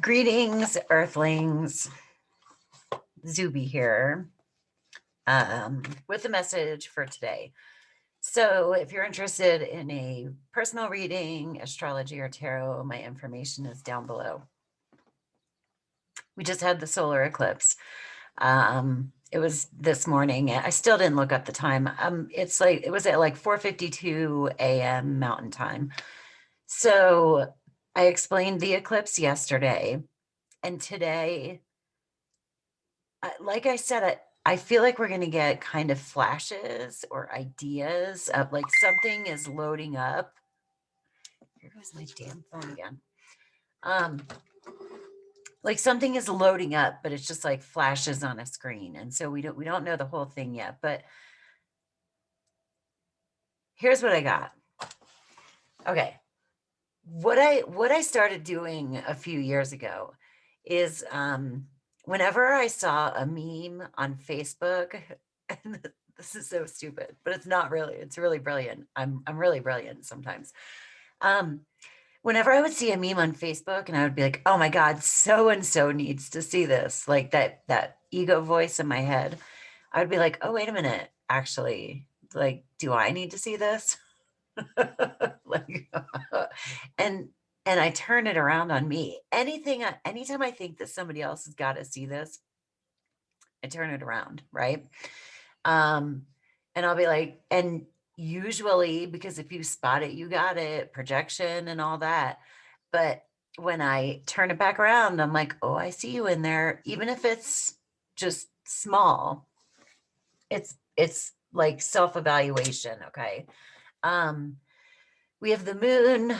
Greetings, Earthlings. Zube here with a message for today. So if you're interested in a personal reading, astrology, or tarot, my information is down below. We just had the solar eclipse. It was this morning. I still didn't look up the time. It was at like 4:52 a.m. Mountain Time. So I explained the eclipse yesterday, and today, like I said, I feel like we're going to get kind of flashes or ideas of like something is loading up. Here goes my damn phone again. Like something is loading up, but it's just like flashes on a screen. And so we don't know the whole thing yet, but here's what I got. Okay. What I started doing a few years ago is whenever I saw a meme on Facebook, and this is so stupid, but it's not really, it's really brilliant. I'm really brilliant sometimes. Whenever I would see a meme on Facebook and I would be like, oh my God, so and so needs to see this, like that ego voice in my head, I would be like, oh, wait a minute, actually, like, do I need to see this? Like, and I turn it around on me. Anytime I think that somebody else has got to see this, I turn it around, right? And I'll be like, and usually, because if you spot it, you got it, projection and all that. But when I turn it back around, I'm like, oh, I see you in there, even if it's just small. It's like self-evaluation, okay? We have the moon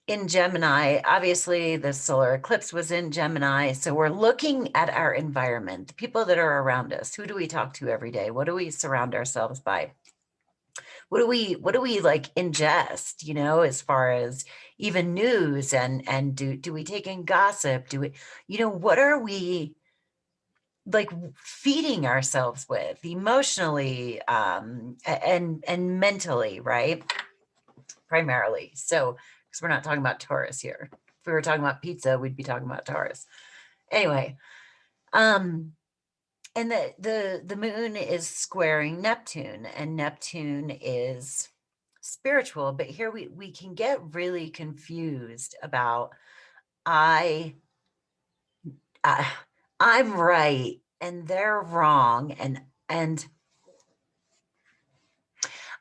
in Gemini. Obviously, the solar eclipse was in Gemini. So we're looking at our environment, the people that are around us. Who do we talk to every day? What do we surround ourselves by? What do we like ingest, as far as even news, and do we take in gossip? Do we, what are we like feeding ourselves with emotionally, and mentally, right? Primarily. So, because we're not talking about Taurus here. If we were talking about pizza, we'd be talking about Taurus. Anyway, and the moon is squaring Neptune, and Neptune is spiritual, but here we can get really confused about I I'm right and they're wrong, and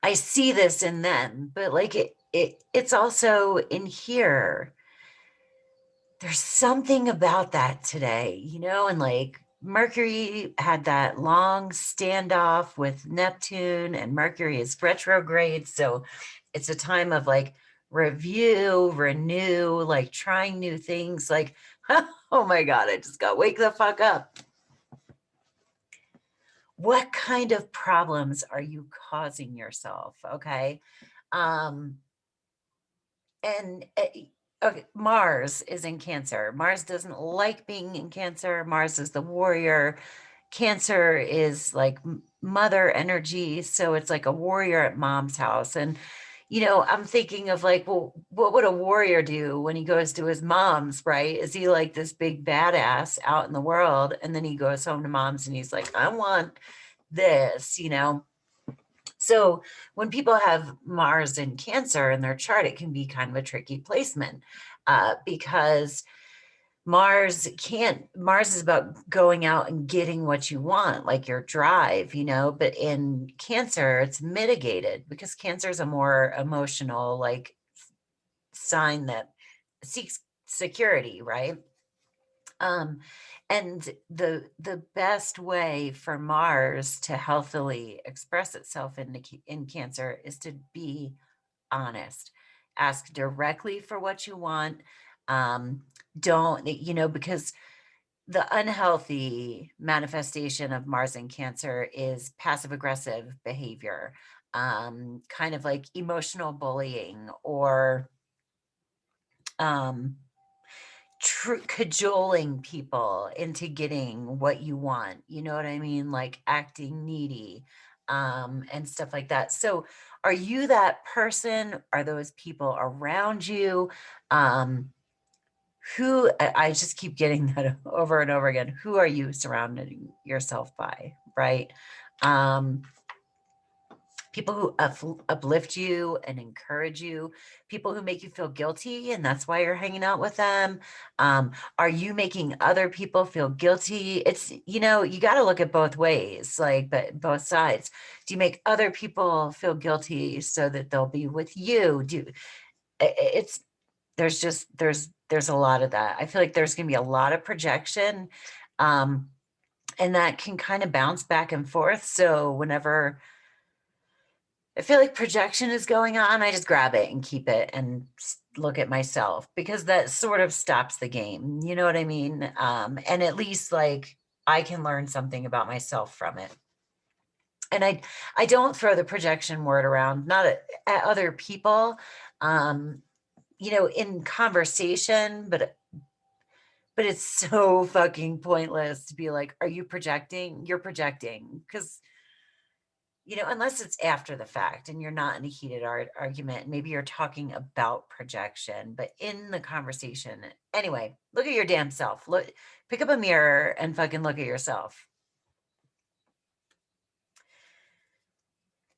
I see this in them, but like it's also in here. There's something about that today, and like Mercury had that long standoff with Neptune, and Mercury is retrograde. So it's a time of like review, renew, like trying new things. Like, oh my God, I just got wake the fuck up. What kind of problems are you causing yourself? Okay. And okay, Mars is in Cancer. Mars doesn't like being in Cancer. Mars is the warrior. Cancer is like mother energy. So it's like a warrior at mom's house. And, I'm thinking of like, well, what would a warrior do when he goes to his mom's, right? Is he like this big badass out in the world? And then he goes home to mom's and he's like, I want this. So when people have Mars in Cancer in their chart, it can be kind of a tricky placement, because Mars is about going out and getting what you want, like your drive, but in Cancer, it's mitigated because Cancer is a more emotional, like sign that seeks security, right? And the best way for Mars to healthily express itself in Cancer is to be honest. Ask directly for what you want. Don't, because the unhealthy manifestation of Mars in Cancer is passive aggressive behavior, kind of like emotional bullying, or cajoling people into getting what you want. You know what I mean? Like acting needy, and stuff like that. So are you that person? Are those people around you? who, I just keep getting that over and over again. Who are you surrounding yourself by, right? People who uplift you and encourage you, people who make you feel guilty, and that's why you're hanging out with them. Are you making other people feel guilty? It's, you know, you got to look at both ways, like, but both sides. Do you make other people feel guilty so that they'll be with you? It's, there's a lot of that. I feel like there's going to be a lot of projection, and that can kind of bounce back and forth. So whenever I feel like projection is going on, I just grab it and keep it and look at myself, because that sort of stops the game. You know what I mean? And at least like I can learn something about myself from it. And I don't throw the projection word around, not at other people, you know, in conversation, but it's so fucking pointless to be like, are you projecting? You're projecting, because, you know, unless it's after the fact and you're not in a heated argument, maybe you're talking about projection, but in the conversation, anyway, look at your damn self. Look, pick up a mirror and fucking look at yourself.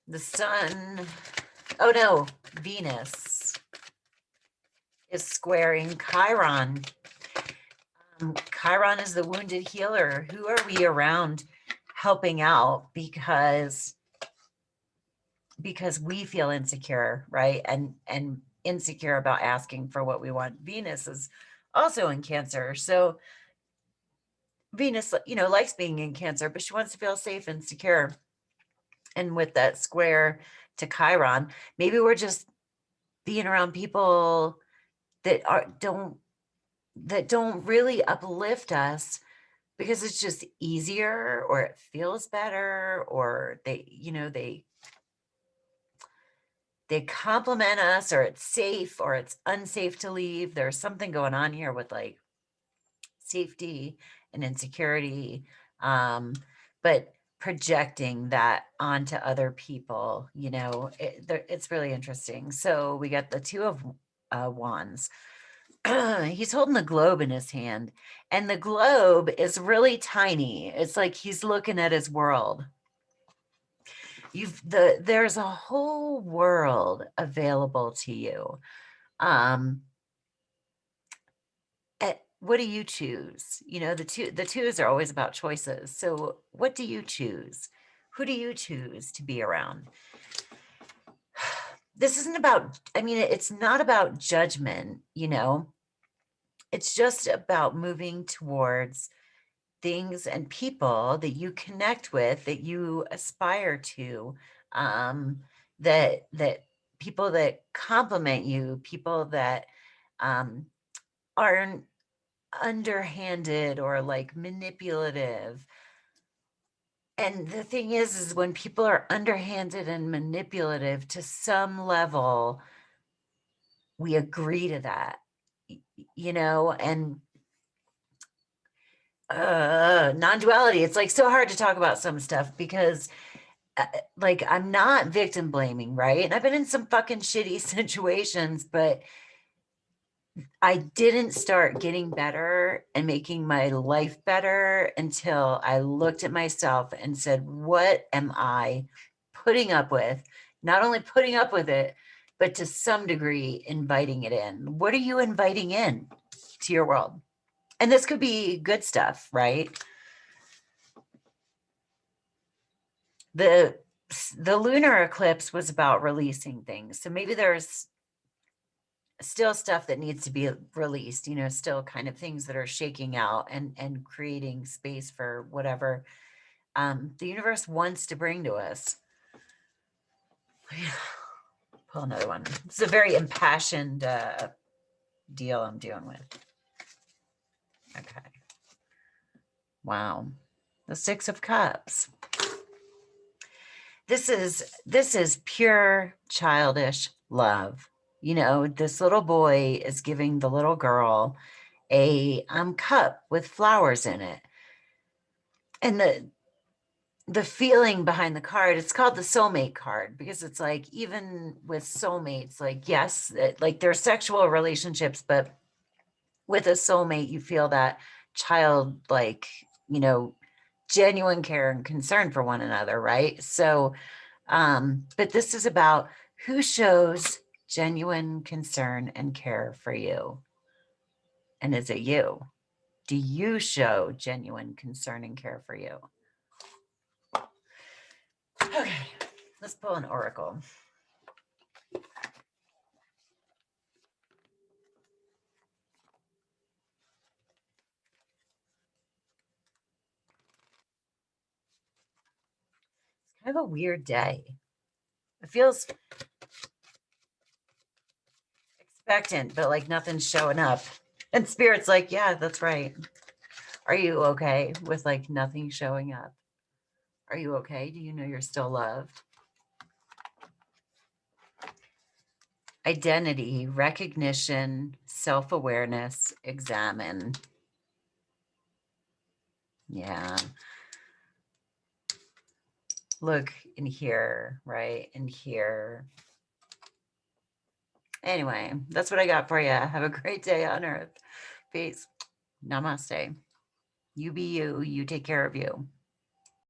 The sun, oh no, Venus is squaring Chiron. Chiron is the wounded healer. Who are we around helping out because we feel insecure, right? And insecure about asking for what we want. Venus is also in Cancer. So Venus, you know, likes being in Cancer, but she wants to feel safe and secure. And with that square to Chiron, maybe we're just being around people that don't really uplift us, because it's just easier, or it feels better, or they, you know, they compliment us, or it's safe, or it's unsafe to leave. There's something going on here with like safety and insecurity, but projecting that onto other people, you know, it's really interesting. So we got the Two of Wands. He's holding the globe in his hand, and the globe is really tiny. It's like he's looking at his world. There's a whole world available to you. What do you choose? You know, the twos are always about choices. So what do you choose? Who do you choose to be around? This isn't about, I mean, it's not about judgment, you know, it's just about moving towards things and people that you connect with, that you aspire to, that people that compliment you, people that aren't underhanded or like manipulative. And the thing is when people are underhanded and manipulative to some level, we agree to that, you know, and non-duality, it's like so hard to talk about some stuff, because like I'm not victim blaming, right? And I've been in some fucking shitty situations, but I didn't start getting better and making my life better until I looked at myself and said, what am I putting up with? Not only putting up with it, but to some degree inviting it in. What are you inviting in to your world? And this could be good stuff, right? The lunar eclipse was about releasing things. So maybe there's still stuff that needs to be released, you know, still kind of things that are shaking out and creating space for whatever the universe wants to bring to us. Pull another one. It's a very impassioned deal I'm dealing with. Okay. Wow. The Six of Cups. This is pure childish love. You know, this little boy is giving the little girl a cup with flowers in it. And the feeling behind the card, it's called the soulmate card, because it's like, even with soulmates, like, yes, like there's sexual relationships, but with a soulmate, you feel that childlike, genuine care and concern for one another, right? So, but this is about who shows genuine concern and care for you. And is it you? Do you show genuine concern and care for you? Okay, let's pull an oracle. It's kind of a weird day. It feels expectant, but like nothing's showing up. And Spirit's like, yeah, that's right. Are you okay with like nothing showing up? Are you okay? Do you know you're still loved? Identity, recognition, self-awareness, examine. Yeah. Look in here, right? In here. Anyway, that's what I got for you. Have a great day on Earth. Peace. Namaste. You be you. You take care of you.